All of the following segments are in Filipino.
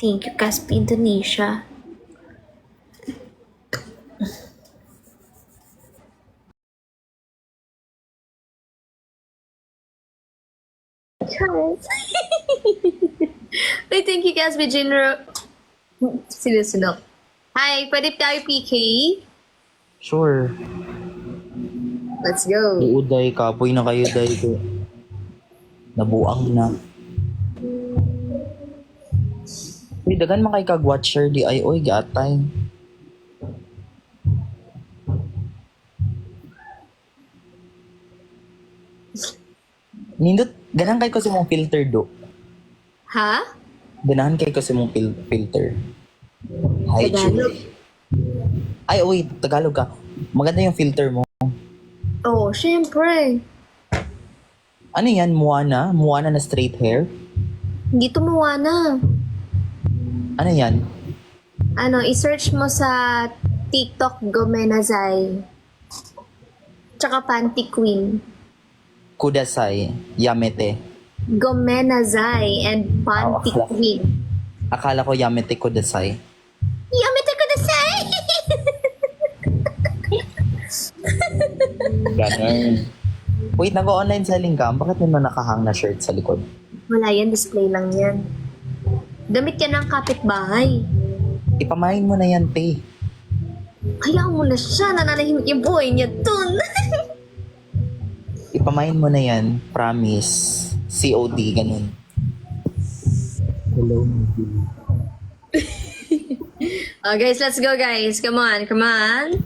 Thank you, Caspi Indonesia. Charles. Wait, thank you, Caspi Jinro. Sinusunod. Hi, pwede tayo PK? Sure. Let's go. Uuday, kapoy na kayo dahil ko. Nabuang na. Uy, dagan man kay kag-watcher di ay, oy, gatay. Nindot, ganahan kay ko sa mong filter do. Ha? Ganahan kay ko sa mong filter. Hi, Tagalog? Chu. Ay, oy, Tagalog ka. Maganda yung filter mo. Oh, syempre. Ano yan, Moana? Moana na straight hair? Hindi tumuwa na. Ano yan? Ano, i-search mo sa TikTok Gomenazai. Tsaka Panty Queen. Kudasai, Yamete. Gomenazai and Panty Oh, Queen. Akala ko Yamete Kudasai. Yamete Kudasai! Ganun. Wait, nag-online selling ka? Bakit may mga nakahang na shirt sa likod? Wala yan, display lang yan. Damit yan ng kapitbahay. Ipamain mo na yan, te. Hayaan mo na siya, nananahimik yung buhay niya dun. Ipamain mo na yan. Promise. COD, ganun. Hello, Oh, guys, let's go, guys. Come on, come on.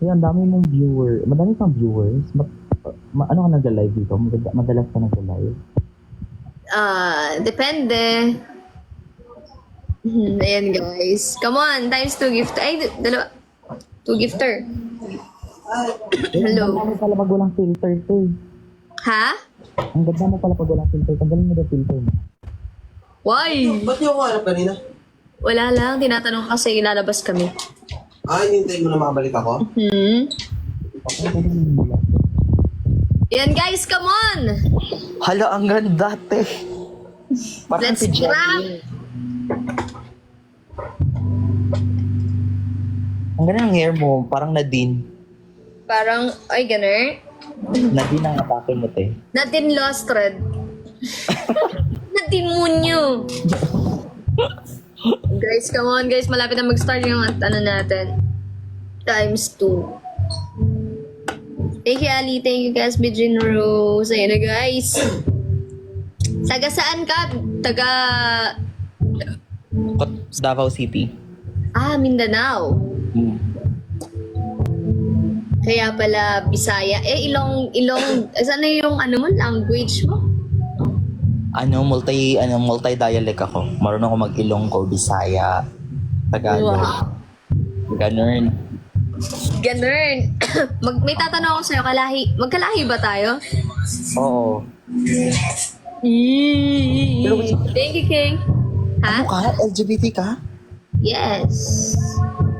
Ay, ang dami mong viewer. Madami kang viewers. Ano ka nag-live dito? Madalas ka nag-live? Depende. Ayan, guys. Come on, times 2 gifter. Ay, dalawa. 2 gifter. Hello. Ang ganda mo pala pag walang filter, te. Ha? Ang ganda mo pala pag walang filter. Tanggalin mo na filter mo. Why? Ba't niyo ako hanap kanina? Wala lang. Tinatanong kasi lalabas kami. Hinintay mo na makabalik ako? Ayan, guys. Come on. Hala, ang ganda, te. Parang Let's si Jenny. grab. Ang ganda ng hair mo. Parang Nadine. Parang, ay, ganun. Nadine ang atake mo, te. Natin lost thread. Natin munyo. Guys, come on, guys. Malapit na mag-start yung ano natin. Times 2. Thank you, Ali. Thank you, guys. Bijin Rose. Ayan na, guys. Taga saan ka? Taga... Davao City. Mindanao. Kaya pala, Bisaya. Ilong... Saan na yung ano mo? Language mo? Multi-dialect ako. Marunong ako mag-Ilonggo, Bisaya, Tagalog. Wow. Ganun. Ganun. May tatanong ako sa'yo, magkalahi ba tayo? Oo. Pero wait, Thank you, King. ano Ha? ka? LGBT ka? Yes.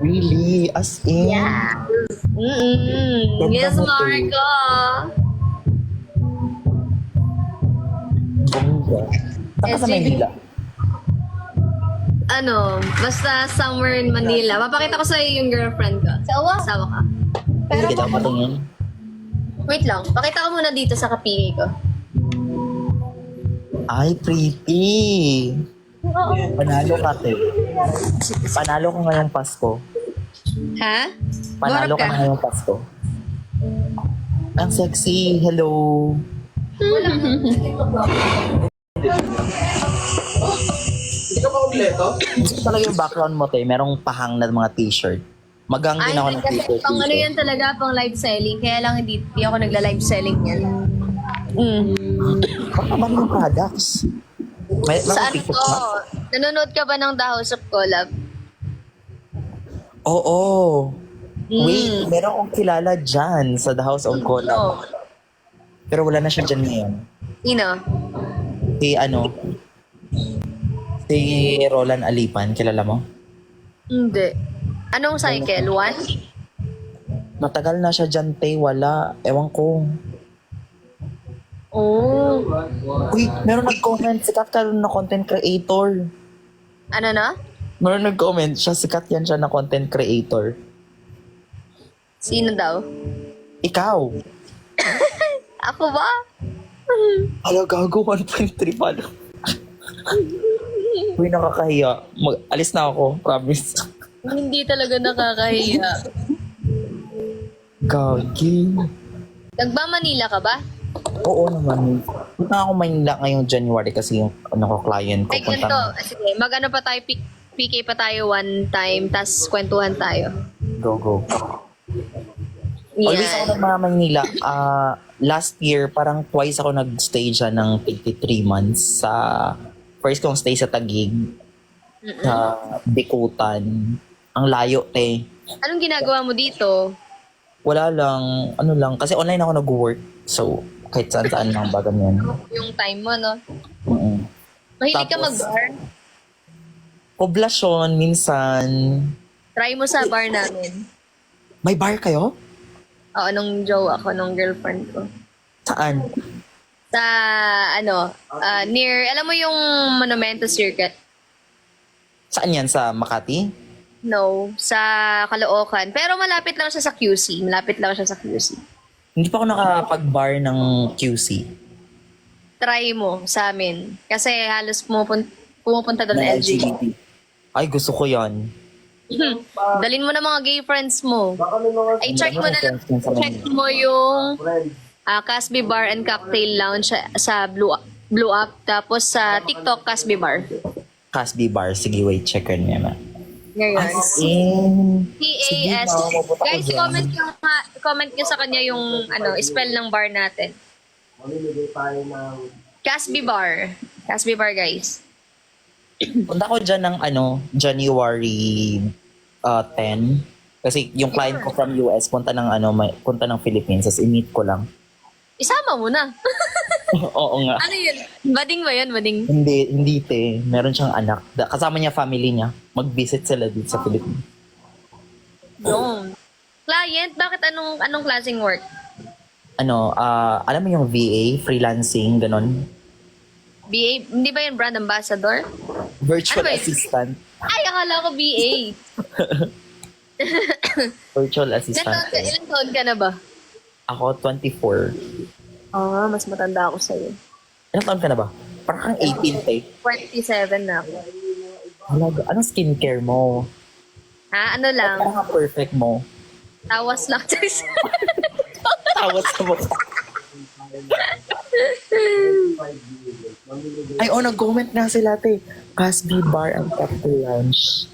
Really? As in? Yeah. Mm-mm. Yes, Marco. Bongga. Saan ka sa LGBT. Maynila? Ano, basta somewhere in Manila. Papakita ko sa'yo yung girlfriend ko. Asawa ka. Hindi kita matingin. Wait lang, pakita ko muna dito sa kapili ko. Ay, pretty. Panalo ka, te. Panalo ko ngayong Pasko. Ha? Panalo Borap ka ngayong Pasko. Ang sexy. Hello. Hindi ka pa kompleto? Gusto talaga yung background mo, te. Merong pahang na mga t-shirt. Magang din ako ng kasi t-shirt. pang ano dito. yan talaga, pang live selling. Kaya lang hindi ako nagla-live selling yan. Baka ba yung products? May Saan TikTok ko? na? Nanonood ka ba ng The House of Collab? Oo. Wait, meron akong kilala dyan sa The House of Collab. No. Pero wala na siya dyan ngayon. Sino? Si Roland Alipan, kilala mo? Hindi. Anong cycle? 1? Matagal na siya dyan, te. Wala. Ewan ko. Oh. Uy, meron nag-comment si Kafka na content creator. Ano na? Meron nag-comment siya, sikat yan siya na content creator. Sino daw? Ikaw. Ako ba? Ala, gago, 1.3 pala. Uy, nakakahiya. Alis na ako, promise. Hindi talaga nakakahiya. Gagi. Nagba-Manila ka ba? Oo naman. Punta ako Manila ngayong January kasi yung client ko. Ay, ganito. Sige, mag-ano pa tayo, PK pa tayo one time, tas kwentuhan tayo. Go. Always ako Yan. nagmamaynila. Last year, parang twice ako nag-stay dyan ng 3 months sa first kong stay sa Taguig, sa Bikutan. Ang layo, te. Anong ginagawa mo dito? Wala lang, ano lang, kasi online ako nag-work. So, kahit saan-saan lang baga yan. Yung time mo, no? Mm-mm. Mahilig ka Tapos- mag-bar? Poblasyon, minsan. Try mo sa bar namin. May bar kayo? Oo, nung jowa ko, nung girlfriend ko. Saan? Sa, near, alam mo yung Monumento Circuit? Saan yan? Sa Makati? No, sa Caloocan. Pero malapit lang siya sa QC. Hindi pa ako nakapag-bar ng QC. Try mo sa amin. Kasi halos pumupunta doon Na LGBT. Ay, gusto ko yan. Dalin mo na mga gay friends mo. Ay, check mo na lang. Friends yan sa Check Manila. mo yung Casby Bar and Cocktail Lounge sa Blue Up. Tapos sa TikTok, Casby Bar. Casby Bar. Sige, wait. Checker niya na. Ngayon. Sige, PAS. mapupunta ko Guys, dyan. comment nyo sa kanya yung spell ng bar natin. Casby Bar. Casby Bar, guys. Punta ko dyan ng January 10. Kasi yung client ko from US, punta ng Philippines. Tapos i-meet ko lang. Isama mo na. Oo nga. Ano yun? Bading ba yun? Bading? Hindi te. Meron siyang anak. Kasama niya family niya. Mag-visit sila dito sa Philippines. Yung. Client? Bakit anong klaseng work? Alam mo yung VA, freelancing, ganon. BA? Hindi ba yun brand ambassador? Virtual Ano ba yun? assistant. Ay, akala ko BA. Virtual assistant. Ilan taon ka na ba? Ako, 24. Mas matanda ako sa'yo. Ilang taon ka na ba? Parang kang 18, te. 27 na ako. Halaga, anong skincare mo? Ano lang? Parang ang perfect mo. Tawas lang. Tawas sa mukha. Ay, nag-comment nga sila, te. Casby Bar and Cocktail Lounge.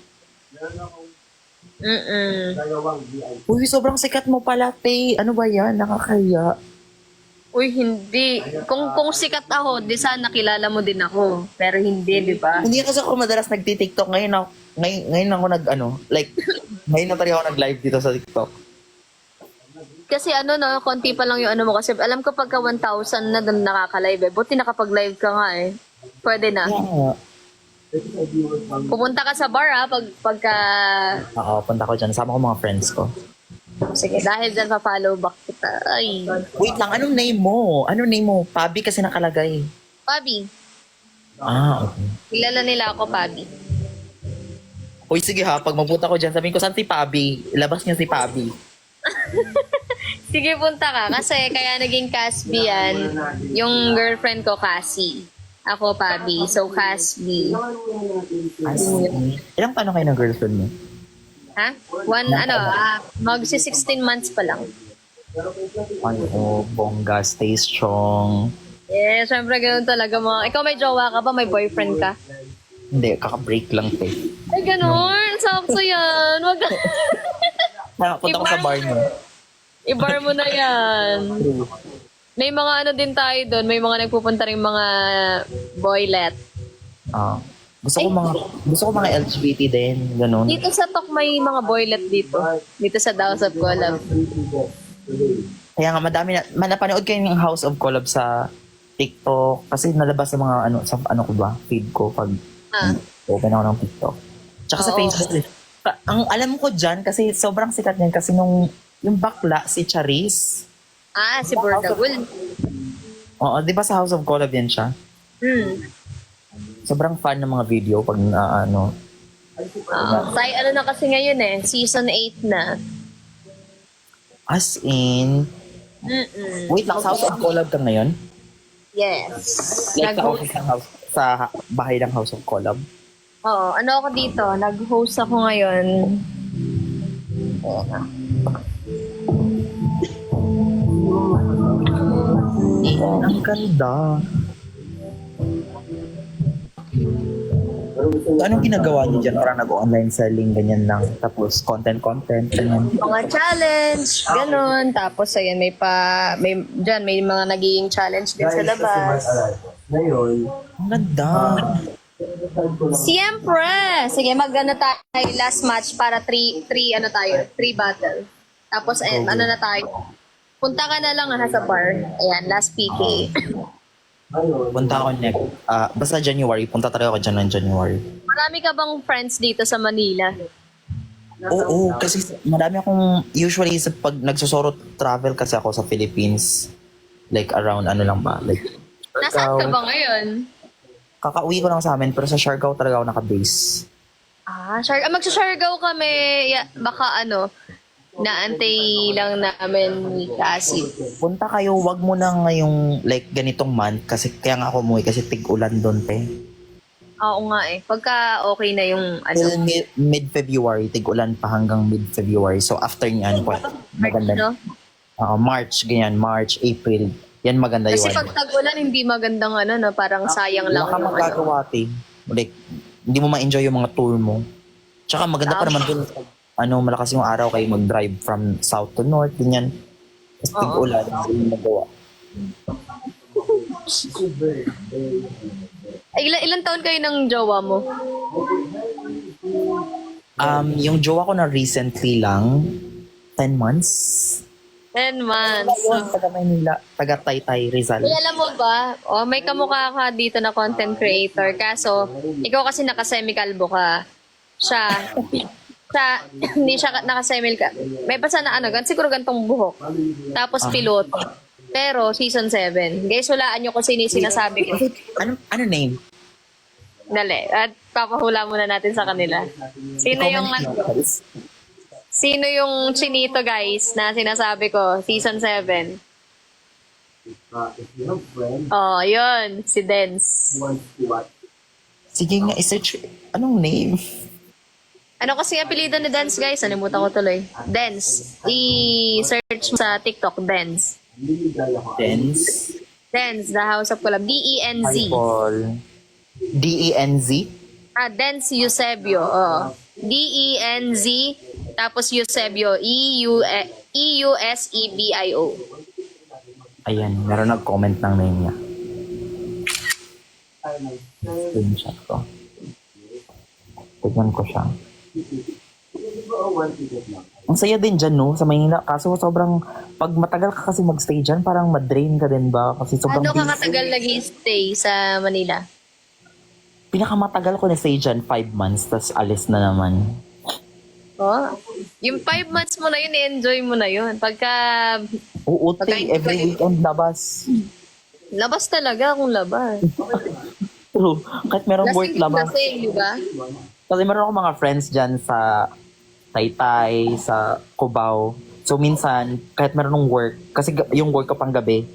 Uy, sobrang sikat mo pala, te. Ano ba yan? Nakakaya. Uy, hindi. Kung sikat ako, di sana kilala mo din ako. Pero hindi, di ba? Hindi kasi ako madalas nagti-TikTok. Ngayon ako ngayon na talaga ako nag-live dito sa TikTok. Kasi konti pa lang yung mo. Kasi alam ko pagka 1,000 na doon nakaka-live eh. Buti nakapag-live ka nga eh. Pwede na. Yeah. Pumunta ka sa bar pagka... Oo, punta ko dyan. Sama ko mga friends ko. Sige, dahil dyan pa-follow back kita. Ay. Wait lang, anong name mo? Pabi kasi nakalagay. Pabi. Okay. Kilala nila ako, Pabi. Uy, sige ha, pag mapunta ko dyan, sabihin ko, saan si Pabi? Ilabas niya si Pabi. Sige, punta ka. Kasi kaya naging Casby yan. Yung girlfriend ko, Cassie. Ako, Pabi. So, Casby. Ilang paano kayo ng girlfriend mo? Ha? Magsi 16 months pa lang. Bongga, stay strong. Yeah, syempre ganun talaga mga... Ikaw may jowa ka ba? May boyfriend ka? Hindi, kaka-break lang te. Ay, ganun. Sakto yan. Wag ka... Punta ko sa bar niyo. I-bar mo na yan. May mga din tayo doon. May mga nagpupunta rin mga boylet. Gusto ko mga LGBT din, ganun. Dito sa Tok may mga boylet dito. Dito sa House of Collab. Kaya nga napanood kayo ng House of Collab sa TikTok kasi nalabas sa mga feed ko pag open ako ng TikTok. Tsaka sa Oo. Facebook. Ang alam ko dyan kasi sobrang sikat niyan kasi yung bakla si Charis. Si Bordagul. Oo, di ba sa House of Collab yan siya? Sobrang fan ng mga video pag ano. Ano na kasi ngayon season 8 na. As in, wait lang, sa House of Collab ka ngayon? Yes. Like sa office ng house, sa bahay ng House of Collab? Oo, ano ako dito? Nag-host ako ngayon. Ang ganda. So, anong ginagawa niyo dyan? Parang nag-online selling, ganyan lang. Tapos content, ganyan. Mga challenge, ganun. Tapos ayan, may mga naging challenge din sa labas. Ngayon, Ang ganda. Siyempre! Sige, mag-ano tayo last match para 3 battle. Tapos ano na tayo. Punta ka na lang sa bar. Ayan, last PK. Punta ako next. Basta January. Punta talaga ako dyan ng January. Marami ka bang friends dito sa Manila? Oo, kasi marami akong, usually sa pag nagsusoro travel kasi ako sa Philippines, like around ano lang ba, like Nasaan ka ba ngayon? kakauwi ko lang sa amin, pero sa Siargao talaga ako naka-base. Magsa-Siargao kami. Baka naantay lang namin ni Cassie. Punta kayo, wag mo na ngayong like ganitong month, kasi kaya nga ako umuwi kasi tig-ulan doon te. Oo nga Pagka okay na yung Till mid-February, tig-ulan pa hanggang mid-February. So after niyan, maganda. no? March, ganyan, March, April. Yan maganda Kasi yun. pag tag-ulan, hindi magandang parang sayang lang. Wala ka magagawa, te. Like, hindi mo ma-enjoy yung mga tour mo. Tsaka maganda pa naman dun. Malakas yung araw kayo mag-drive from south to north, ganyan. Tapos tig-ulan, hindi mo magawa. Ilan taon kayo ng jowa mo? Yung jowa ko na recently lang, 10 months. 10 months. Taga Maynila, taga Taytay, Rizal. Uy, alam mo ba? May kamukha ka dito na content creator. Kaso, ikaw kasi naka-semi-kalbo ka. Siya, hindi siya naka-semi-kalbo. May basa na siguro gantong buhok. Tapos piloto. Pero season 7. Guys, hulaan nyo kung sino yung sinasabi ko. Ano name? Dali. At papahula muna natin sa kanila. Sino yung chinito guys na sinasabi ko? Season 7. Oh, yun. Si Dens. Sige nga, isearch. Anong name? Ano kasi apelido ni Dens guys? Nalimutan ko tuloy. Dens. I-search mo sa TikTok. Dens. Dens. Dens, The House of Collab. D-E-N-Z. Paul. D-E-N-Z? Dens Eusebio. Oh. D-E-N-Z. Tapos Eusebio. E-U-S-E-B-I-O. Ayan, meron nag-comment ng name niya. Screenshot ko. Tignan ko siya. Ang saya din dyan, no? Sa Maynila. Kaso sobrang, pag matagal ka kasi mag-stay dyan, parang madrain ka din ba? Kasi sobrang Ano ka busy. katagal nag-stay sa Manila? Pinakamatagal ko na stay dyan, 5 months, tas alis na naman. Oh. Yung 5 months mo na yun, i-enjoy mo na yun. Pagka Oo, Pagkain every weekend labas. labas talaga kung labas. True. Kahit merong work labas. Lasing, di ba? Kasi meron ako mga friends dyan sa Taytay, sa Cubao. So minsan, kahit meron ng work, kasi yung work ko pang gabi,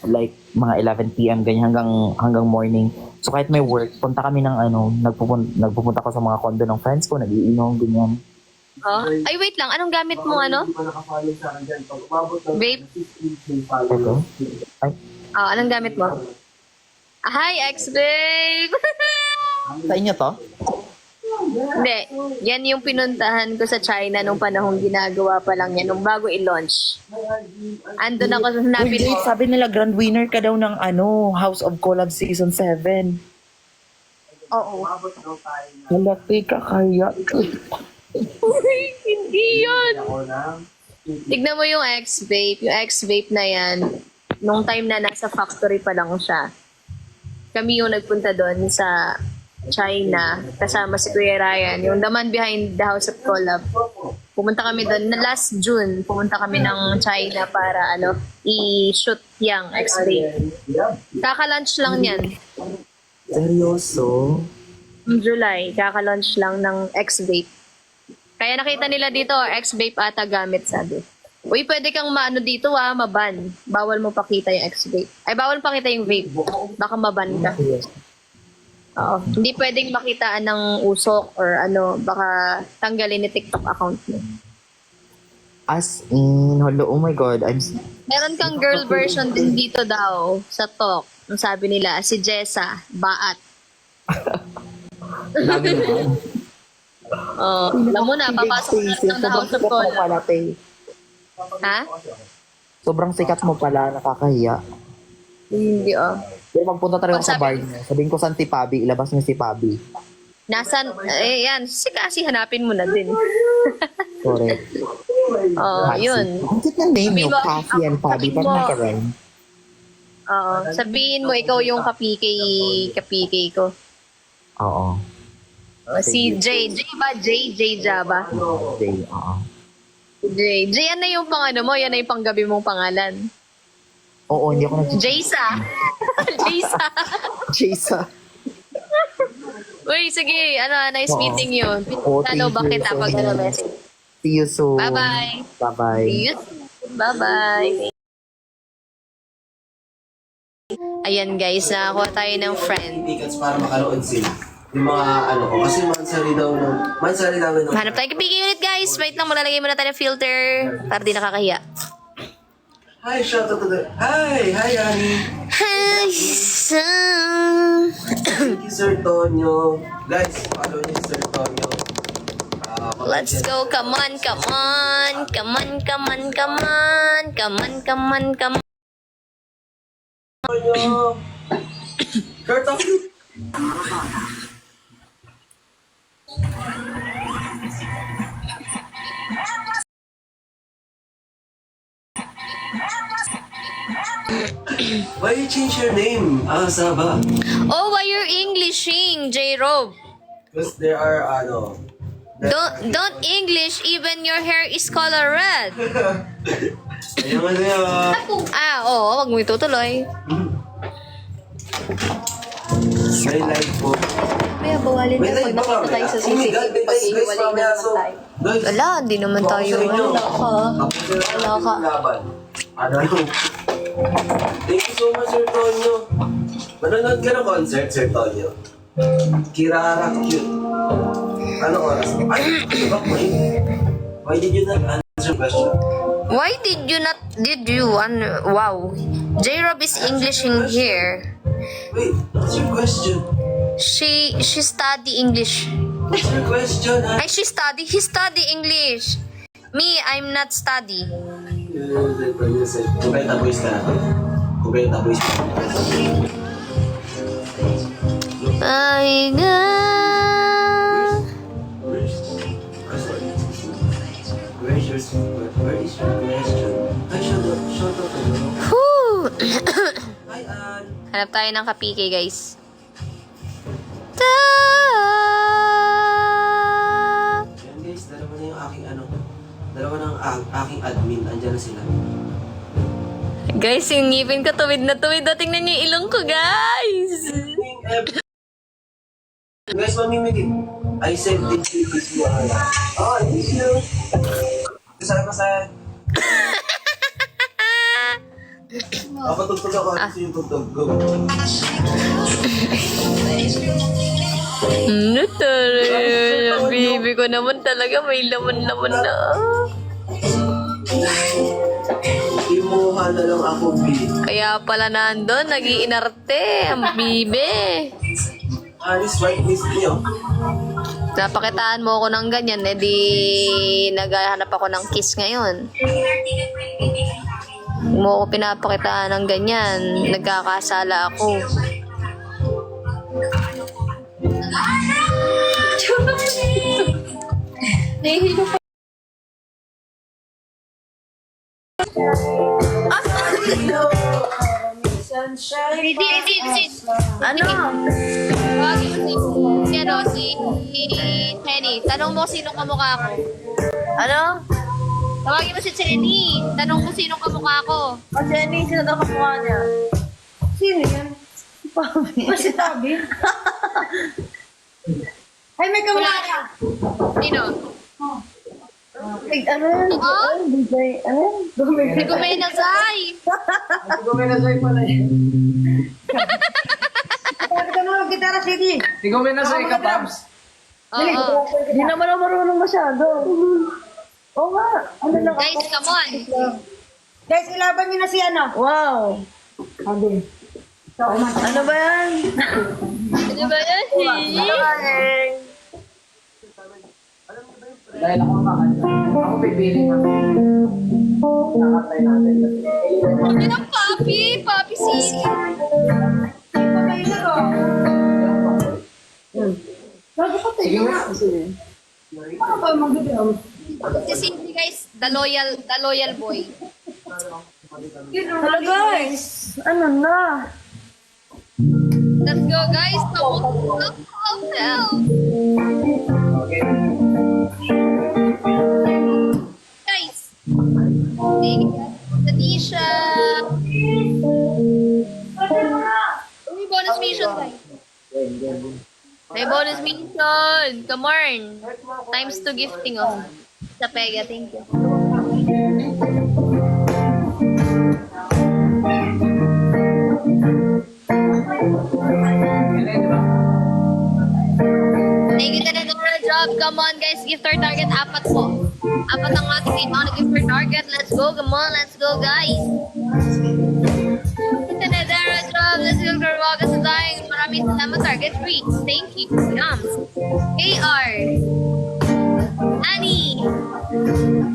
like mga 11 p.m. ganyan hanggang morning. So kahit may work, punta kami ng nagpupunta ko sa mga condo ng friends ko, nag-iinom, ganyan. Oh. Ay, wait lang. Anong gamit mo, Vape? Ito? Ay, Anong gamit mo? Hi, ex-babe! sa inyo to? Hindi. Yan yung pinuntahan ko sa China nung panahong ginagawa pa lang yan, nung bago i-launch. Andun ako sa Uy, hanapin Jade, mo. sabi nila grand winner ka daw ng House of Collab Season 7. Oo. Malaki ka kaya. Uy, hindi yun! Tignan mo yung ex-vape. Yung ex-vape na yan, nung time na nasa factory pa lang siya. Kami yung nagpunta doon sa China, kasama si Kuya Ryan, yung the man behind the House of Collab. Pumunta kami doon, na last June, pumunta kami ng China para i-shoot yung ex-vape. Kaka-lunch lang yan. Seryoso? July, kaka-launch lang ng X-Vape. Kaya nakita nila dito, X-Vape ata gamit, sabi. Uy, pwede kang maano dito maban. Bawal mo pakita yung X-Vape. Ay, bawal pakita yung vape. Baka maban ka. Oo. Hindi pwedeng makitaan ng usok or ano, baka tanggalin ni TikTok account mo. As in, hello, oh my God, Meron kang girl version din dito daw sa talk. Ang sabi nila, si Jessa, Baat. dami naman. Alam mo na, papasok na lang ng House of Cola. Ha? Sobrang sikat mo pala, nakakahiya. Hindi Pero magpunta tayo sa Sabi- bar niya. Sabihin ko saan si Pabi, ilabas niyo si Pabi. Nasaan, yan, kasi hanapin mo na din. Correct. Yun. Ang cute ng name niyo, Sabihin mo, Cassie and Pabi. sabihin Parang mo- naka-rhyme. Sabihin mo, ikaw yung kapikay ko. Oo. Si J ba? J Java. Day, oo. J, yan na yung pang ano mo, yan na yung panggabi mong pangalan. Oo, hindi ako Jaysa. Jaysa. Jaysa. Uy, sige, nice Oo. meeting yun. Oo, Ano ba thank you kita so pag much. message? See you soon. Bye-bye. Bye-bye. See you soon. Bye-bye. Ayan guys, nakakuha tayo ng friend. Tickets para makanood sila. Yung mga ano ko. Kasi mansari daw ng... Hanap tayo kapigay ulit guys. Wait lang, malalagay muna tayo ng filter para di nakakahiya. Hi, shout out to the... Hi, Annie. Hi, Thank you, Sir Tonyo. Guys, follow niyo Sir Tonyo. Let's go. Come on, come on. Come on, come on, come on. Come on, come on, come on. Tonyo. Kurt of you. Why you change your name? Saba. Oh, why you're Englishing, J-Rob? Because there are, Don't English, even your hair is color red. Ayun nga na yun. Wag mo itutuloy. May live po. Kaya bawalin May na pag live ba nakita tayo sa mamaya? Oh my God, CCTV, may pag live, guys, iwalay na mamaya. naman So, tayo. guys, Wala, hindi naman baka tayo. sa inyo. Wala ka. Wala ka. Laban. Ano? Thank you so much, Sir Tonyo. Manonood ka ng concert, Sir Tonyo. Kirara cute. Ano oras? Ay, ba mo Why did you not answer question? Why did you wow. J-Rob is English in here. Wait, what's your question? She study English. What's your question, ha? He study English. Me, I'm not study. Kubenta boys ka na. Kubenta boys ka na. Ay, nga. Where is your question? Ay, shout out. Whew. Hi, Ann. Hanap tayo ng kapike, guys. Yan guys, dalawa na yung aking dalawa na ang aking admin. Andyan na sila. Guys, yung ngipin ko tuwid na tuwid. Tingnan niyo yung ilong ko, guys. Guys, mamimigit. I said this mo. Oh, thank you. Kasama sa... Papatugtog ako. Ito yung tugtog. Go. Bibi ko naman talaga may laman-laman na. Imuha na lang ako, B. Kaya pala nandun, nag-iinarte ang bibi. Alis, right list niyo. Napakitaan mo ako ng ganyan, di naghahanap ako ng kiss ngayon. Kung mo ako pinapakitaan ng ganyan, nagkakasala ako. Ano? Si Chenny. Tanong mo sino kamukha ko. Ano? Tawagin mo si Chenny. Tanong mo sino kamukha ko. O, Jenny, sino daw kamukha niya? Sino yan? Kasi tabi. Ay, may kamara. Sino? Ay, ano yan? Oo? DJ, ano yan? Hindi ko may nasay. Guminasay pala eh. Sabi ka naman, gitara, CD. Di guminasay ka, Pabs. Oo. Hindi naman ako marunong masyado. Oo nga. Ano lang Guys, ako? come on. Guys, ilaban niyo na si ano. Wow. Sabi. Ano ba yan? Ano ba yan? Dahil ako makakanta. Ako pipili na. Nakatay natin. Ano ng papi? Papi si... Sige nga. Sige. Si Cindy guys, the loyal boy. Hello guys. Ano na? Let's go guys. Hotel. Okay. Guys. Thank you. Tanisha. Uy, bonus mission guys. May bonus mission. Come on. Times 2 gifting oh. Sa Pega, thank you. Thank you, Tanadora Job. Come on, guys. Gift our target. Apat po. Apat ang ating kailangan na gift our target. Let's go. Come on. Let's go, guys. Tanadora Job. Let's go. Karwaga sa tayong. Maraming salamat. Target reach. Thank you. Yums. KR. Annie.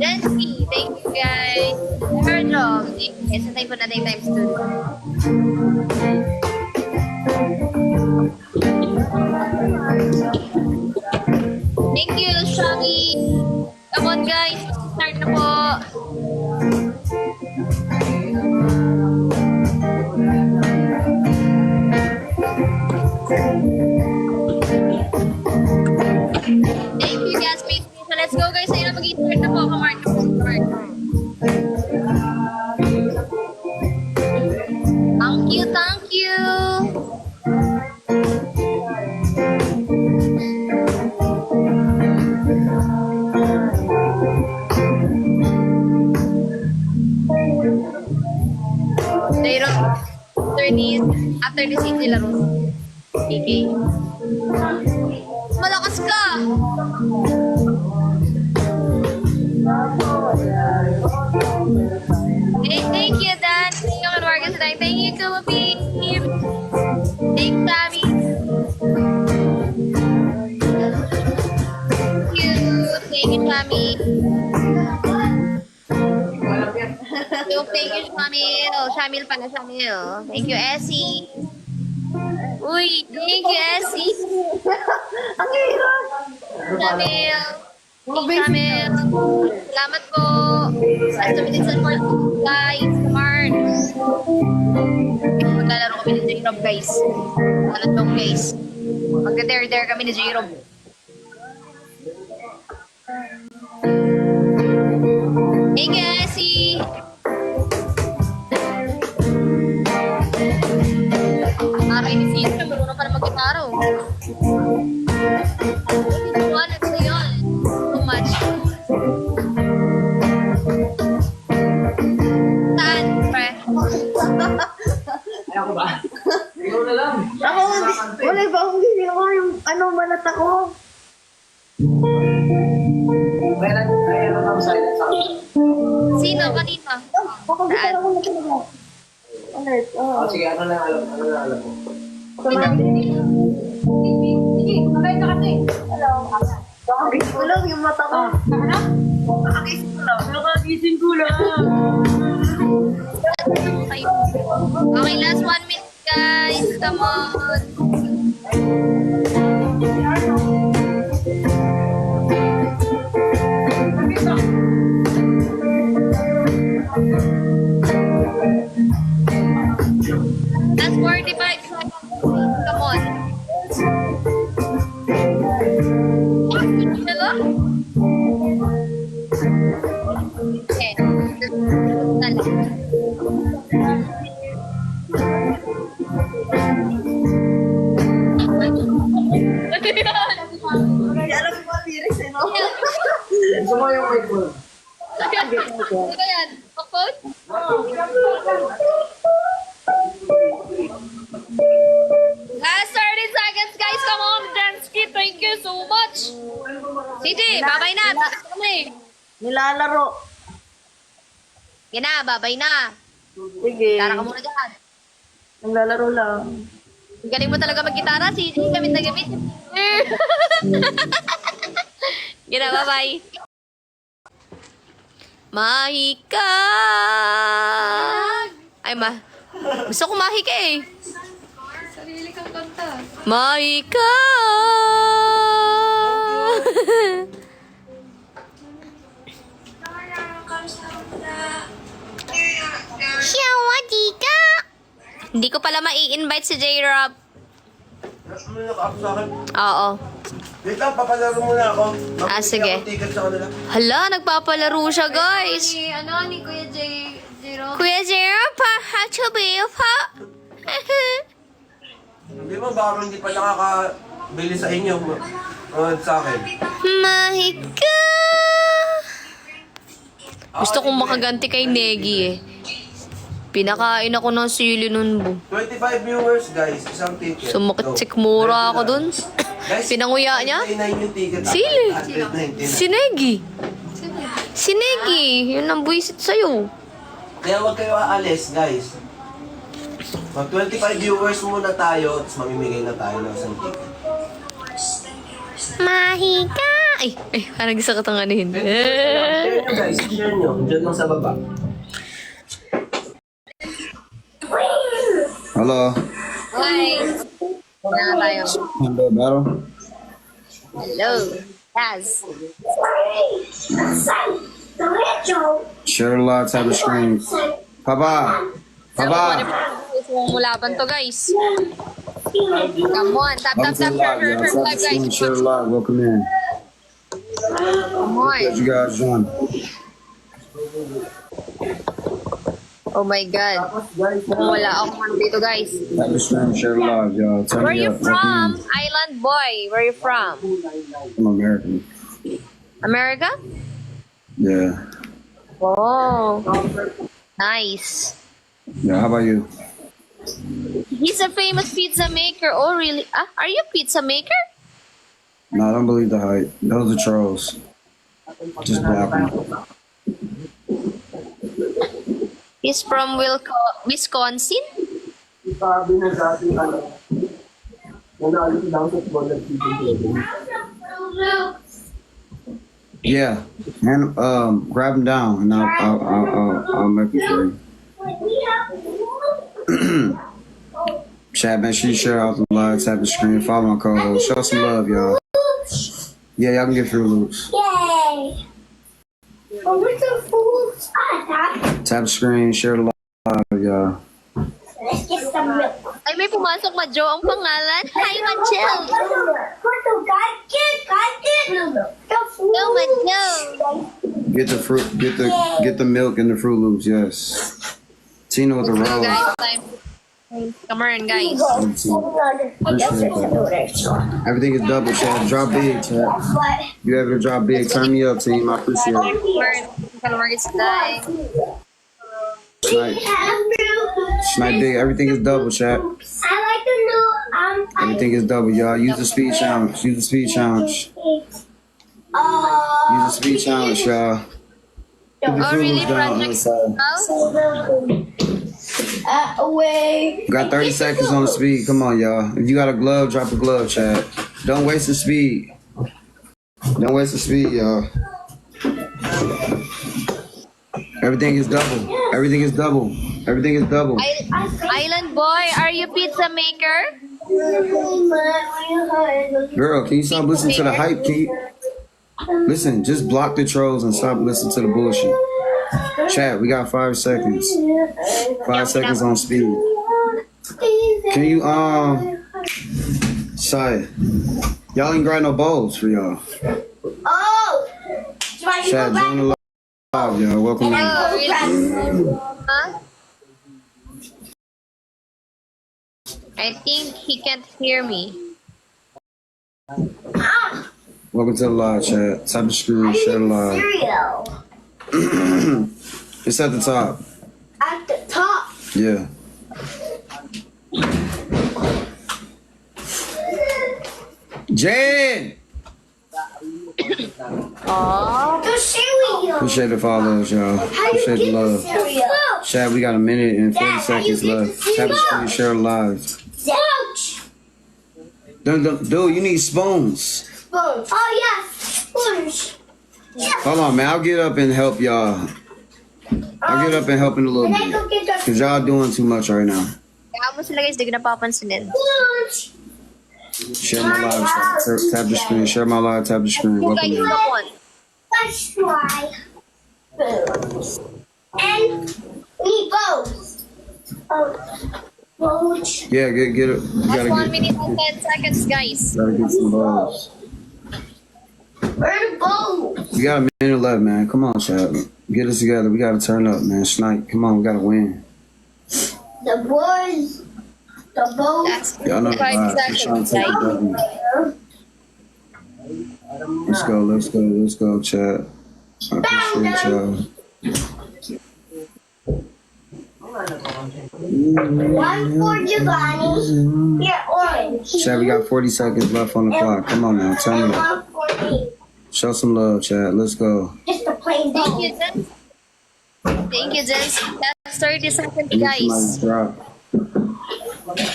Jensky. Thank you, guys. Tanadora Job. Thank you, guys. Sa po natin times 2. Thank you, Shami. Come on, guys. Start na po. Thank you, guys. So, let's go, guys. Ayun na, mag-start na po. Come on. Start. Thank you, thank you. Mayroon after this hindi laro. Okay. Malakas ka! Hey, thank you, Dan. Thank you, Marcus. Thank you, Kumapi. Thank you, Sammy. Thank you. Thank you, Sammy. Thank you, Shamil. Shamil pala, Shamil. Thank you, Essie. Uy, thank you, Essie. Ang hirap. Shamil. Shamil. Salamat po. As tumitin sa support, guys. Come on. Maglalaro kami ni J-Rob, guys. Ano tong guys? Magka-dare-dare kami ni J-Rob. Thank you, Essie. Aray ni Cesar, marunong pa na mag-gitara. Wala sa yun. Too much. Saan, pre? Ayaw ko ba? Ikaw na lang. Ako, wala ba akong hindi ako yung ano, malat ako. Kaya na ako silent sa akin. Sino? Kanina? Ako, gitara ko na talaga. Alert, Oh, sige, ano na alam mo? Ano na alam mo? Sige, kumakain na kasi. Hello. Nakagising ko lang yung mata ko. Ano? Nakagising ko lang. Nakagising ko lang. Okay, last 1 minute, guys. Come on. Last 45 seconds. Come on. Hello? Okay. Dali. Gusto mo yung mic mo? Ano ba yan? Popcorn? Last 30 seconds, guys. Come on, Dansky. Thank you so much. Sige, babay na. Tapos kami. Nilalaro. Yan na, babay na. Sige. Tara ka muna dyan. Naglalaro lang. Ang galing mo talaga mag-gitara. Sige, gamit na gamit. Yan na, bye-bye. Mahika. Ay, gusto ko mahika eh. Sarili kang kanta. Mahika. Shawadika. Hindi ko pala mai-invite si J-Rob. Ano naka-up sa akin? Oo. Wait lang, papalaro muna ako. Ah, sige. Ako ticket sa kanila. Hala, nagpapalaro siya, guys. Ni Kuya J-Rob. Kuya J-Rob, pa. Hachubiyo pa. Hindi mo, baka hindi pa nakakabili sa inyo. Sa akin. Mahika. Gusto kong makaganti kay Negi eh. Pinakain ako ng sili nun, bu. 25 viewers, guys. Isang ticket. Sumakit sikmura ako dun. Guys, Pinanguya niya? 99 yung ticket. Sili. 199. Si Negi. Si Negi. Yun ang buwisit sa'yo. Kaya huwag kayo aalis, guys. Mag 25 viewers muna tayo, tapos mamimigay na tayo ng isang ticket. Mahika. Ay, parang gusto ko itong anuhin. Share nyo, guys. Share nyo. Diyan lang sa baba. Hello. Hi. Na tayo. Hello, battle. Hello. Yes. Share a lot, type of screen. Papa. Papa. Mulaban to, guys. Come on. Tap, tap, Welcome tap. to live, Share, y'all. Type of screen, guys. share a lot. Welcome in. Come on. Glad you guys joined. Oh my God. Wala akong dito, guys. Type of screen, share a lot, y'all. Turn Where me you up. from? Island boy. Where you from? I'm American. America? Yeah. Oh. Nice. Yeah, how about you? He's a famous pizza maker. Oh, really? Ah, are you a pizza maker? No, I don't believe the hype. Those are trolls. Just block them. He's from Wisconsin? Sabi na dati, nanalo lang sa football ng season. Yeah, and grab them down, and I'll make it for you. Chat, make sure you share out the live, tap the screen, follow my co-host, show some love, y'all. Yeah, y'all can get Fruit Loops. Yay! Oh, we're so full. Tap the screen, share the live, y'all. Let's get some milk. Ay, may pumasok Majo ang pangalan. Hi, Majel! Go, Majo! Get the milk and the Fruit Loops, yes. Tina with the Go, roll. guys. Time. Come on, guys. Appreciate that. Everything is double, chat. Drop big, chat. You ever drop big, turn me up, team. I appreciate it. Work is dying. Snipe big. Everything is double, chat. I like the new Everything is double, y'all. Use the speed challenge. Use the speed challenge. Use the speed challenge, y'all. Put the Oh, Fruit really, Loops down on the Project? side. away. Got 30 seconds on the speed. Come on, y'all. If you got a glove, drop a glove, chat. Don't waste the speed. Don't waste the speed, y'all. Everything is double. Everything is double. Everything is double. Island boy, are you pizza maker? Girl, can you stop listening to the hype? Can you listen? Just block the trolls and stop listening to the bullshit. Chat, we got 5 seconds. 5 seconds on speed. Can you Shy, y'all ain't got no bowls for y'all. Oh! Chat, join the live, y'all. Welcome in. Oh, really? Huh? I think he can't hear me. Welcome to the live chat. Tap the screen, share the live. Cereal. It's at the top. At the top. Yeah. Jen! The cereal. Appreciate the follows, y'all. How you Appreciate the get the love. cereal? Chat, we got a minute and 40 Dad, how you seconds get the left. Tap the screen, share the live. Ouch. Dude, you need spoons. Spoons. Oh, yes. Spoons. Hold on, man. I'll get up and help y'all. I'll get up and help in a little And I bit. go get the Because y'all doing too much right now. Kaya mo sila guys, di ko napapansinin. spoons. Share my live. Tap the screen. Share my live. Tap the screen. You Welcome guys, in. come on. Let's try spoons. And we both. Oh, both. Yeah, get it. You That's 1 gotta minute and 10 seconds, guys. get some balls. Where the bowls? We got a minute left, man. Come on, chat. Get us together. We gotta turn up, man. Snipe. Come on, we gotta win. The boys. The bowls. That's Y'all know the 5 vibes. We're trying seconds, to take guys. the W. Let's go, chat. I appreciate y'all. One for Giovanni. Here, orange. Chat, we got 40 seconds left on the clock. Come on now, turn And it up. one for me. Show some love, chat. Let's go. Just a plain Thank bowl. you, Jen. Thank you, Jen. That's 30 seconds, I need guys. somebody to drop.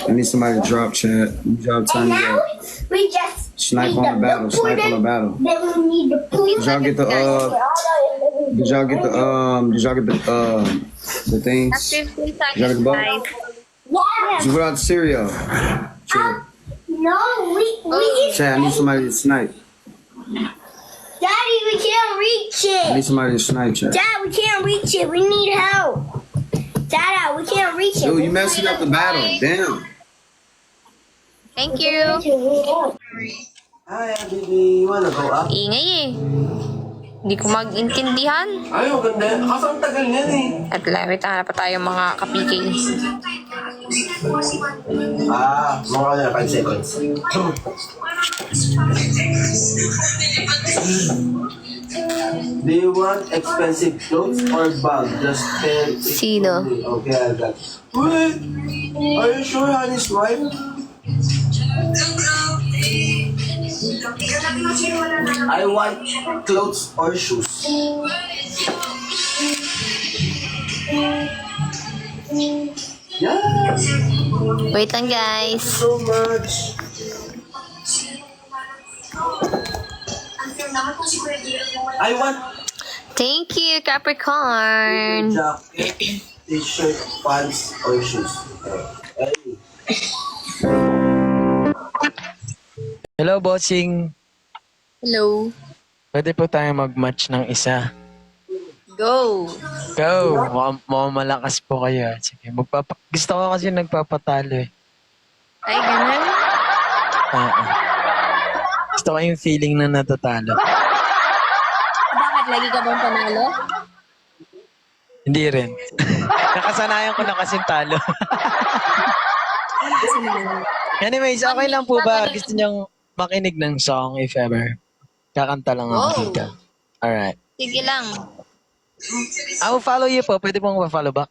I need somebody to drop, chat. You drop And time now up. we just Snipe need on the the battle. milk Snipe on the pudding. battle. Then we need the food. Did y'all get the the things? That's 15 Gotta seconds, go. guys. Yeah. Did you put out the cereal? Sure. No, we Chat, I need somebody to snipe. Daddy, we can't reach I need it. somebody to snipe, chat. Dad, we can't reach it. We need help. Dada, we can't reach it. Dude, you messing up the battle. Damn. Thank you. Hi, baby. You wanna go up? Ingay eh. Hindi ko mag-intindihan. Ay, ang ganda. Kaso ang tagal niyan eh. At wait, hanap pa tayo mga kapiking. Mga 5 seconds. Do you want expensive clothes or bag? Just 10. Sino? Okay, I got. Wait! Are you sure, honey's wife? I want clothes or shoes. Yeah, Wait lang, guys. so much. I want Thank you, Capricorn. jacket, t-shirt, pants, or shoes. Hey. Hello, bossing. Hello. Pwede po tayo mag-match ng isa. Go. Go! Mukhang malakas po kayo. Sige, gusto ko kasi nagpapatalo eh. Ay, ganun. Gusto ko yung feeling na natatalo. Bakit? Lagi ka bang panalo? Hindi rin. Nakasanayan ko na kasing talo. Anyways, okay lang po ba? Gusto niyang makinig ng song if ever? Kakanta lang ako Wow. dito. Alright. Sige lang. I will follow you po. Pwede pong ma-follow back.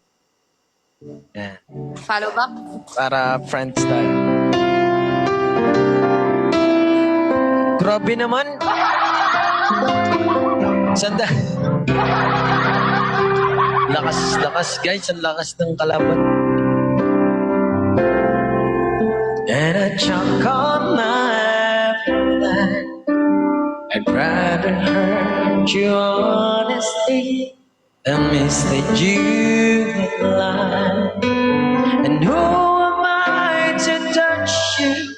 Yeah. Follow back. Para friends tayo. Grabe naman. Sanda. Lakas guys. Ang lakas ng kalaban. And a chunk on that. I'd rather hurt you honestly than mislead you with lies. And who am I to judge you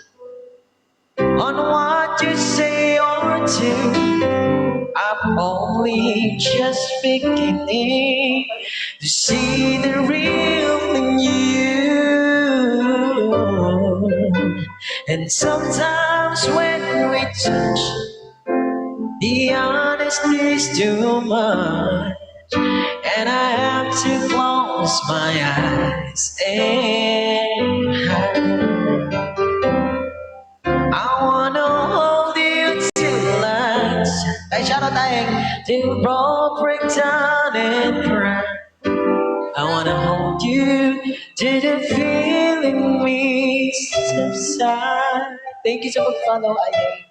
on what you say or do? I'm only just beginning to see the real in you. And sometimes when we touch, the honesty's too much, and I have to close my eyes and hide. I wanna hold you till Ay, shoutout tayong till road break down and cry. I wanna hold you till the feeling we subside. Thank you sa pag-follow, Ayay.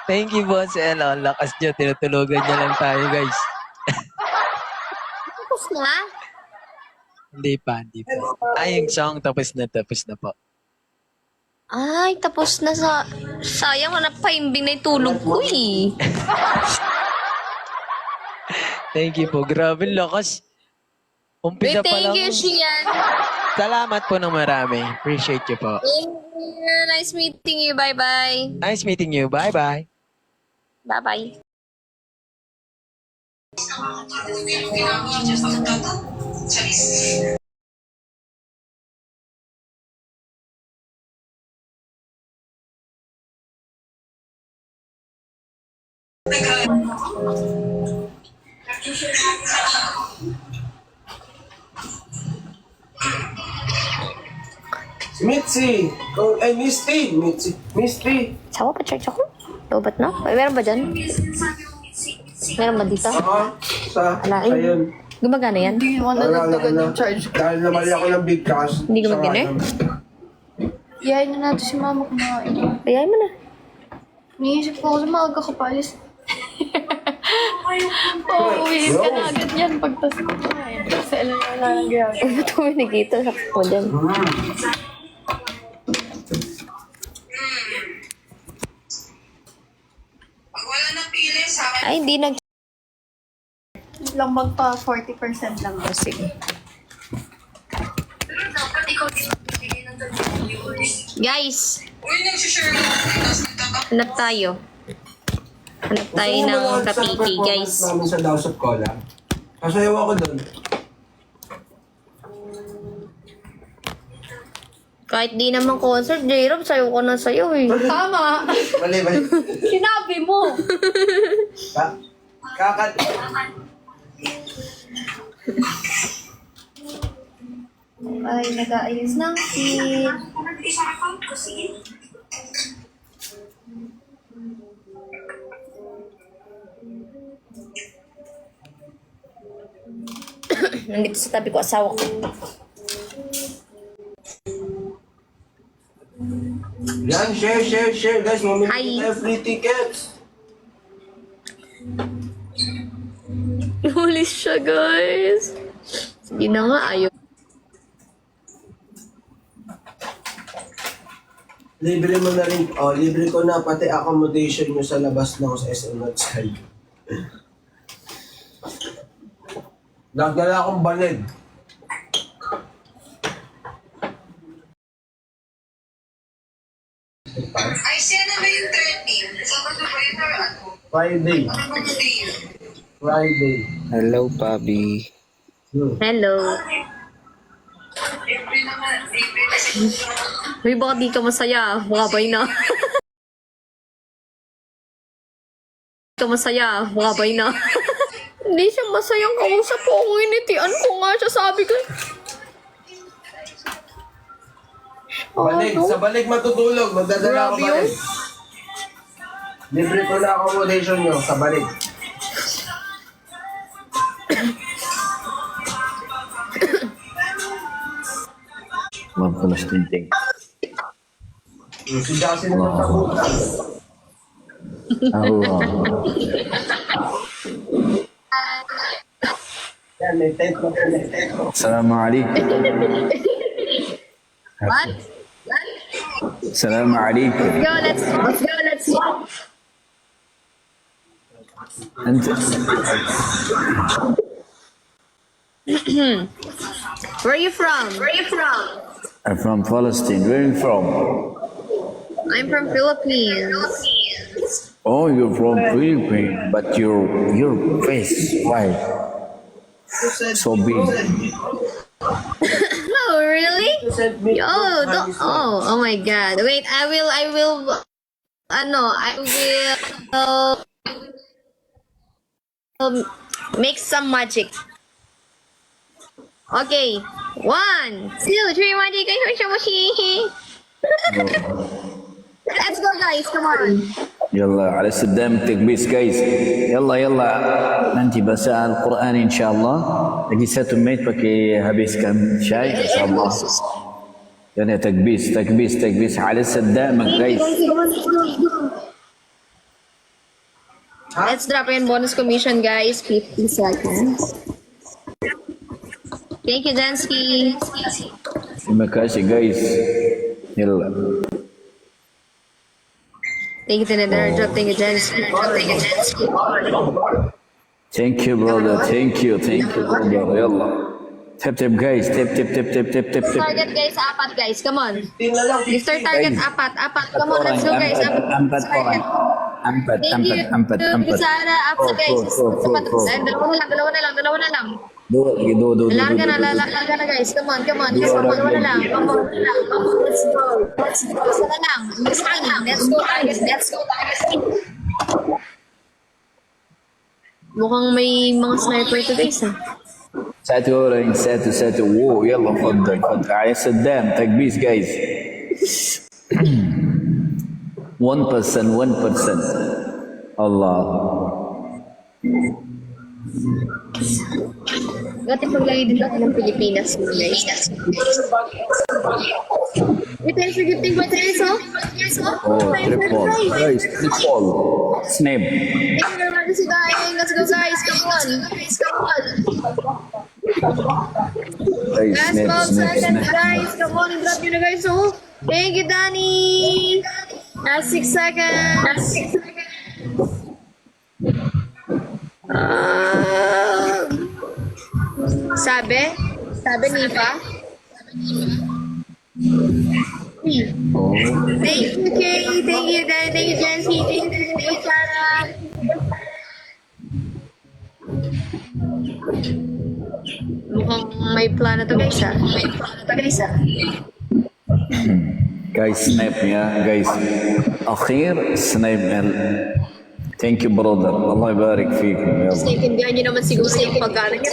Thank you, Boss Ella. Ang lakas niya. Tinutulugan niya lang tayo, guys. Tapos na? Hindi pa. Ay, yung song tapos na po. Ay, tapos na sa... Sayang, paimbing na yung tulog ko eh. Thank you po. Grabe, lakas. Umpisa pa Thank lang. you, Shian. Salamat po ng marami. Appreciate you po. Thank you. Nice meeting you. Bye-bye. Nice meeting you. Bye-bye. Bye-bye. Si Mitzi! Oh, ay, Misty! Misty! Sawa pa charge ako? Lobat na? Ay, meron ba dyan? Meron ba dito? Ako? Alain. Ayun. Gumagana yan? Wala na. Dahil namali ako ng big cash. Hindi gumagana eh? Iyayin na natin si mama kumain. Kaya mo na. Naisip ko kasi maaga ka pa alis. Uwiin ka na agad yan pagtas ko kumain. Kasi alam mo na lang gaya. Ano tuminig dito? Sakit mo dyan. Ay, hindi nag... Lang magpa 40% lang. Oh, sige. Guys! Hanap tayo. Hanap tayo ng kapiti, guys. Namin sa House of Cola. Kasayaw ako doon. Kahit di naman concert, J-Rob, sayo ko na sayo eh. Tama! Mali. Sinabi mo! Kakat. Ay, nag-aayos ng feed. Nandito sa tabi ko, asawa ko. Yan, share, guys. Mamili Hi. tayo free tickets. Huli siya, guys. Sige na nga, ayaw. Libre mo na rin. Oh, libre ko na pati accommodation nyo sa labas ng sa SM Northside. Nagdala akong balid. Ay, siya na ba yung trending? Sabado ba yun or ano? Friday. Ano bang day yun? Friday. Hello, Pabi. Hello. Libre naman. Libre kasi. Uy, baka di ka masaya. Makabay na. Di ka masaya. Makabay na. Hindi siya masayang kausap ko. Kung initian ko nga siya, sabi ko. Balik, sa balik matutulog. Magdadala ako Grabe yun. balik. Libre ko na accommodation nyo sa balik. Mabulas tinting. Si Jassy na nagtakutan. Allah. Yan, may tent mo. May tent mo. Assalamualaikum. What? Assalamualaikum. Let's go. أنت Where are you from? I'm from Palestine. Where are you from? I'm from Philippines. Oh, you're from Philippines, but your face, why so big? Oh, really? Send me. Oh my God. Wait, I will, make some magic. Okay. 1, 2, 3, magic. Let's go, guys. Come on. يلا على استدام التكبيس جايز. يلا انت بساء القرآن ان شاء الله. لقي ساتو ميت بكي هبيس كم شاي ان شاء الله. يعني تكبيس على استدام جايز. Let's drop in bonus commission, guys. 50 seconds. Thank you, Dansky. مكاشي جايز. يلا. Thank you, Tanadar. Drop. Thank you, Dansky. Thank you brother. Thank you brother. يلا. تب جايز. تب. Target, guys. 4, guys. Come on. Tingnan lang. Mr. Target, 4. Come on, let's go, guys. Empat orang. Thank you. Sara, 4, guys. Dalawa na lang. Dua. Larga na, guys. Come on. Dalawa na lang. Come on. Let's go. Isa na lang. Let's go, target. Mukhang may mga sniper to, guys, ha? ساتو orang. Wow, يلا تفضل. على صدام تكبيس guys. 1%. Allah. Gati paglagi din ako ng Pilipinas, guys. Wait, thanks for gifting my peso. Oh, triple. Guys, triple. Snap. Thank you very much, guys. Let's go, guys. Come on. Guys, Last 12 seconds, guys. Come on, drop nyo na, guys. Oh. Thank you, Danny. Last 6 seconds. Sabi Nifa. Thank you, Kay. Thank you, Dan. Thank you, Jancy. Thank you, Sarah. Mukhang may plano to, guys, ha? Guys, snap ya, guys. أخير snap. Thank you brother. Allah يبارك فيكم. يلا. Second nyo naman siguro yung pagkano niya.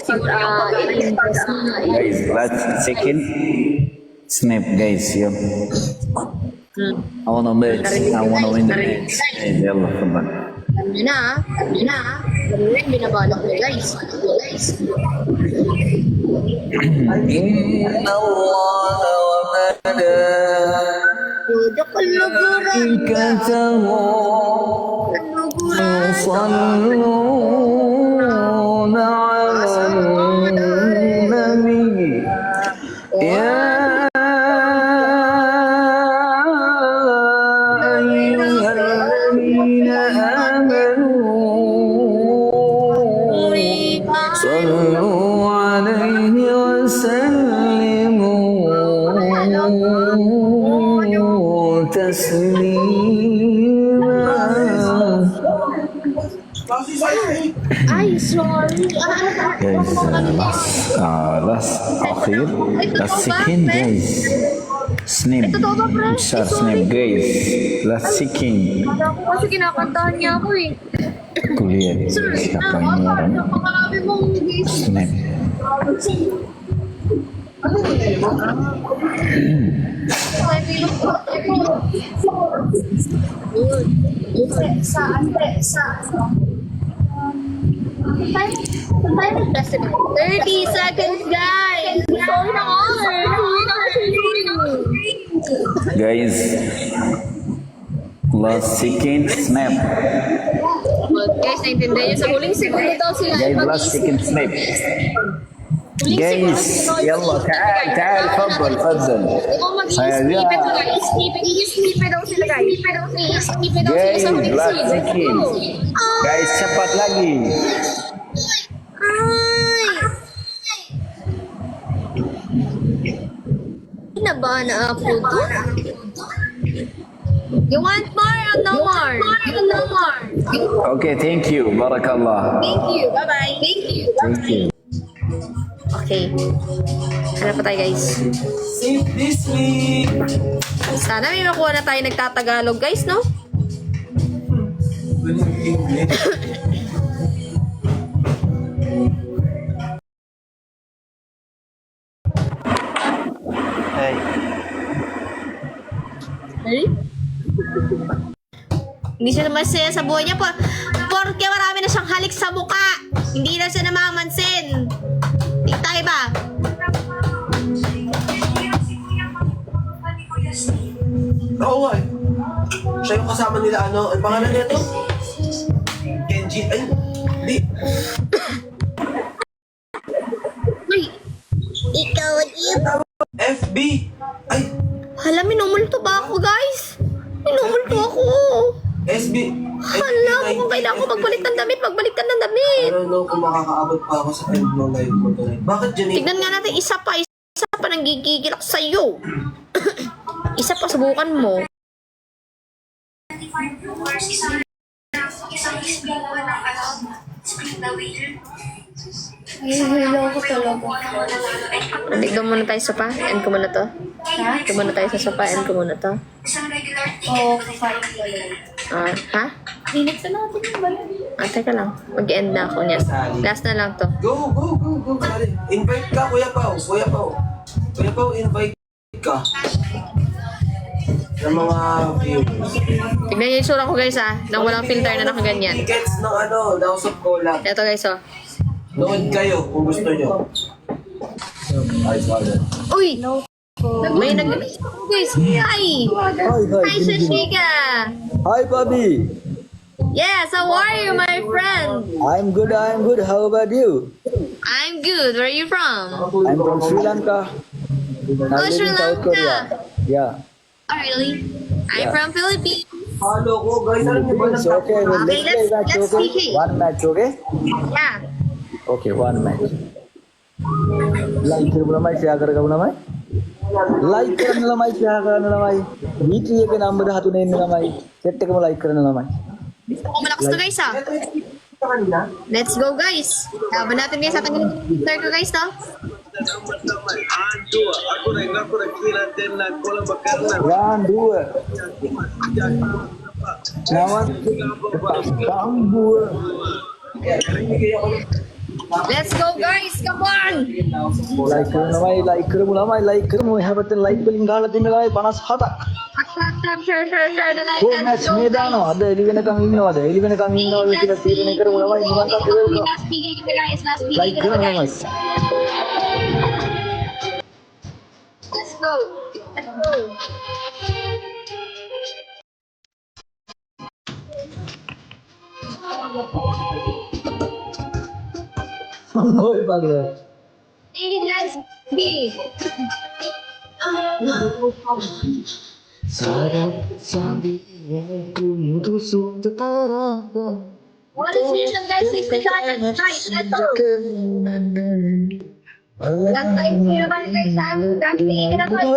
Guys, last second. Snap guys. Yep. I wanna win the match. يلا تفضل. Alam nyo na. Binabalak nyo, guys. إن الله وملائكته يصلون على النبي يا أيها الذين آمنوا صلوا عليه وسلموا تسليما. Ay, sorry. Guys, last akhir, last second guys. Snip, besar snip guys. Last second. Kasi kinakantahan niya ako eh. Kulihat siapa ini orang? Napakarami mong Snip. Time 30 seconds, guys! Sorry na Guys, last second snap. Guys, naintindihan niyo sa huling segundo daw sila. Guys, last second snap. Guys, يلا تعال تعال تفضل تفضل. Mag-i-skip it sila. I-skip it daw sila, guys. I-skip it daw sila Guys, sa huling last segundo. second. Guys, cepat lagi. Ay! Kinabahan na ako to. You want more or no more? No more. Okay, thank you. Barakallah. Thank you. Bye-bye. Thank you. Thank you. Okay. Hanap pa tayo, guys. Save this week. Sana may makuha na tayo nagtatagalog, guys, no? Hey. Hey? Hindi siya masaya sa buhay niya po. Porque marami na siyang halik sa muka. Hindi na siya namamansin. Di tayo ba? Oo nga eh. Siya yung kasama nila ano. Ang pangalan niya to? Kenji. Ay, hindi. Uy! Ikaw, FB. Ay, hala, minumulto ba ako, guys? Minumulto ako. SB. Hala, kung kailangan ko magbalik ng damit, magbalik ka ng damit. I don't know kung makakaabot pa ako sa end ng live mo tonight. Bakit Janine? Tignan nga natin, isa pa nanggigigil ako sa'yo. Isa pa, subukan mo. Hihilo ko talaga. Tignan muna tayo sa pa. End ko muna to. Ha? Tignan muna tayo sa sopa. End ko muna to. Oo, kakain ko lang. Ha? Init na natin yung balon. Teka lang. Mag-end na ako niyan. Last na lang to. Go, go, go, go. Sorry. Invite ka, Kuya Pao. Kuya Pao. Kuya Pao, invite ka. Ng mga viewers. Tignan niyo yung sura ko, guys, ha. Nang walang filter na nakaganyan. Tickets ng ano, House of Collab. Ito, guys, oh. Nood kayo kung gusto nyo. Uy! May guys, hi! Hi, Shashika! Hi, Bobby. Yes, how are you, my friend? I'm good. How about you? I'm good. Where are you from? I'm from Sri Lanka. I live Sri in South Lanka. Korea. Yeah. Oh, really? I'm from Philippines. Follow ko, guys. Alam niyo ba It's okay. Well, Okay, let's play match, let's okay? see. One match, okay? Yeah. Okay, one match. Like करो ना share करो ना भाई. Like करने ना भाई, share करने ना भाई. Weekly के नाम बता तूने ना भाई. Set को like करने ना भाई. Malakas to, guys, ha? Let's go, guys. Laban natin, guys. Tatanggalin yung filter ko, guys, no? Round 2. Nawan. Round 2. Let's go, guys. Come on. Like करो ना भाई, like करो ना भाई, like करो. मैं यहाँ पर like बिलिंग गाल दिन लगाए 50 हाथ. කො මැච් මේ දානවා අද එළි වෙනකන් ඉන්නවද එළි වෙනකන් ඉන්නවද කියලා තීරණය කරමු ළමයි නිකන් කතා ලයික් කරන්න ළමයි Let's go. Let's go. ඔය බලන්න Hey, let's be. What is this? Some guys say it's not right. Let's go. That's like you know, like Sam. That's me. That's like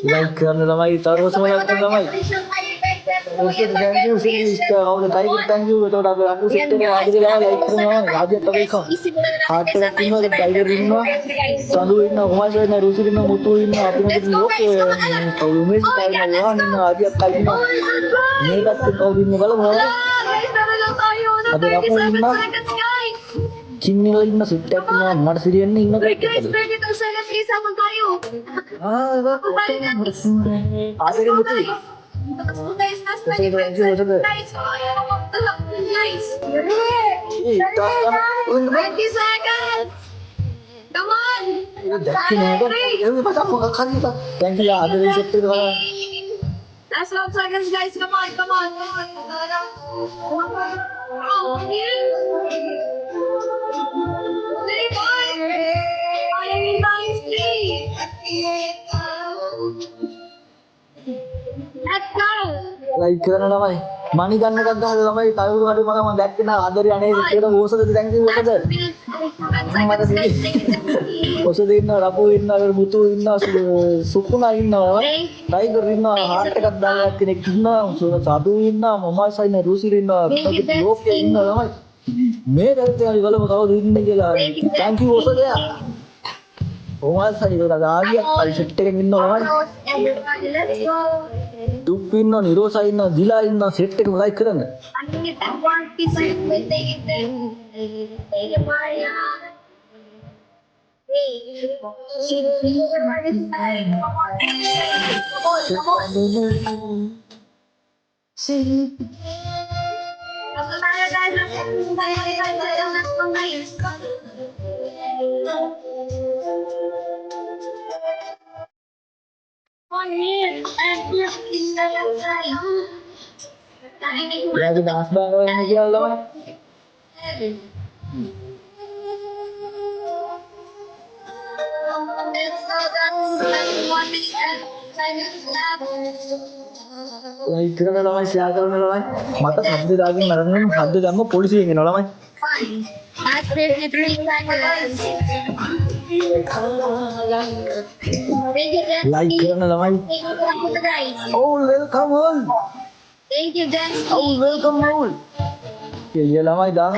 like කරන්න ළමයි තරවසම ලයික් කරන්න ළමයි ඔස්සේ thank you සිස්ටර් කවුද Tiger thank you එතකොට අපි අපු සෙට් එක ආදිද ගාලා ලයික් කරනවා ආදිත් අපි කව හાર્ට් එකක් ඉන්නවා ටයිගර් ඉන්නවා සඳු ඉන්නවා කොහමද ඉන්නවා රුසි ඉන්නවා මුතු ඉන්නවා අපි මොකද ලෝකේ කවුරු මේ ස්ටයිල් එක ඉන්නවා ආදිත් කයි ඉන්නවා මේකත් කවුද ඉන්නේ බලමු අද අපු ඉන්නවා කින්නිල ඉන්න සෙට් එකක් ඉන්නවා මට සිරියන්න ඉන්න කෙනෙක් ආදරේ මුතු Come on! thank you ආදරේ සෙට් එක බලන්න Last 12 seconds, guys. Come on, come on, come on. Oh, yeah. Very good. Very nice play. Let's go. Like කරන්න ළමයි මණි ගන්න එකක් ගහලා ළමයි තවුරු හරි මම දැක්කේ නා ආදරේ අනේ කියලා ඕසද thank you මොකද ඔසද ඉන්නවා රපු ඉන්නවා මුතු ඉන්නවා සුකුණා ඉන්නවා ටයිගර් ඉන්නවා හાર્ට් එකක් දාලා කෙනෙක් ඉන්නවා සාදු ඉන්නවා මොමල්සයින රුසිර් ඉන්නවා ලෝකේ ඉන්නවා ළමයි මේ දැක්කේ හරි බලමු කවුද ඉන්නේ කියලා thank you ඔසද මොමල්සයින දාගිය හරි සෙට් එකෙන් ඉන්නවා ළමයි Everybody, let's go. දුප් ඉන්නවා නිරෝසා ඉන්නවා දිලා ඉන්නවා සෙට් එකම ලයික් කරන්න I can get that one piece of it. Take it there. Take it, Maria. Hey, she's Maria's side. Come on. Come on, come on. Let's go, guys. lagi dance bareng yang gila ළමයි ලයික් කරන්න ළමයි ෂෙයා කරන්න ළමයි මට සද්ද දාගෙන නරන්න සද්ද දැම්ම පොලිසියෙන් එනවා ළමයි That's 53 seconds. ලයික් කරන්න ළමයි Thank you, guys. oh welcome all Thank you, Dance. oh welcome all ya ළමයි දාන්න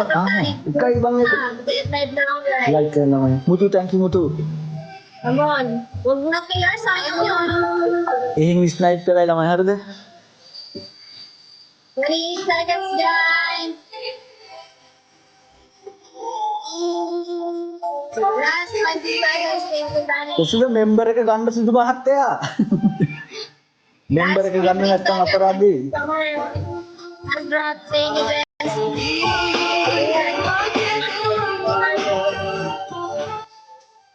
එකයි බං එක ලයික් කරන්න ළමයි මුතු thank you මුතු Come on. Huwag na kaya sayang yun. එහෙන් ස්නයිප් කරයි ළමයි හරිද 3 seconds, guys. Last 20 seconds. Thank you, Danny. ඔසුද මෙම්බර් එක ගන්න සිදු මහත්තයා මෙම්බර් එක ගන්න නැත්නම් අපරාධේ Come on. Let's drop. Thank you, Dance.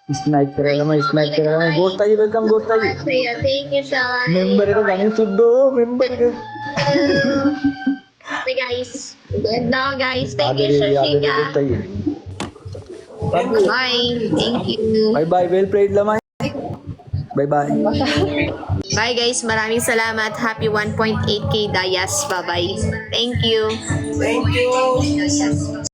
ස්නයිප් කරලා ළමයි ස්නයිප් කරලා ගෝස්ට් අයියේ වෙල්කම් ගෝස්ට් අයියේ Thank you, Sean. මෙම්බර් එක ගන්න සුද්දෝ මෙම්බර් එක Hey, guys. Good now, guys. Thank you, ආදරේ ආදරේ Shashika. ගෝස්ට් අයියේ Bye. Thank you. bye bye well played ළමයි bye bye Bye guys. Maraming salamat. Happy 1.8k Dayas. Bye-bye. Thank you. Thank you.